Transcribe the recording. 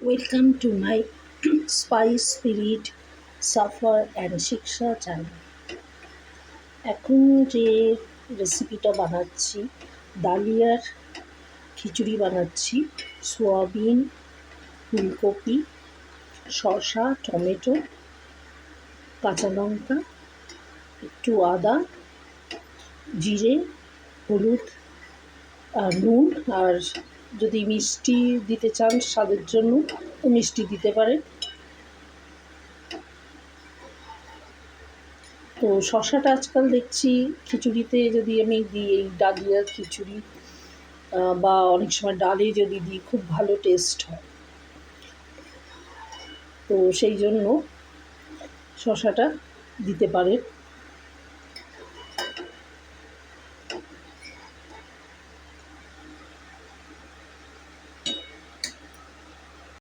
Welcome to my spice spirit suffer and শিক্ষা channel. এখন যে রেসিপিটা বানাচ্ছি, ডালিয়ার খিচুড়ি বানাচ্ছি। সোয়াবিন, ফুলকপি, শসা, টমেটো, কাঁচা লঙ্কা, একটু আদা, জিরে, হলুদ আর নুন, আর যদি মিষ্টি দিতে চান স্বাদের জন্য তো মিষ্টি দিতে পারেন। তো শসাটা আজকাল দেখছি খিচুড়িতে যদি আমি দিই, এই ডালিয়ার খিচুড়ি বা অনেক সময় ডালে যদি দিই খুব ভালো টেস্ট হয়। তো সেই জন্য শসাটা দিতে পারেন।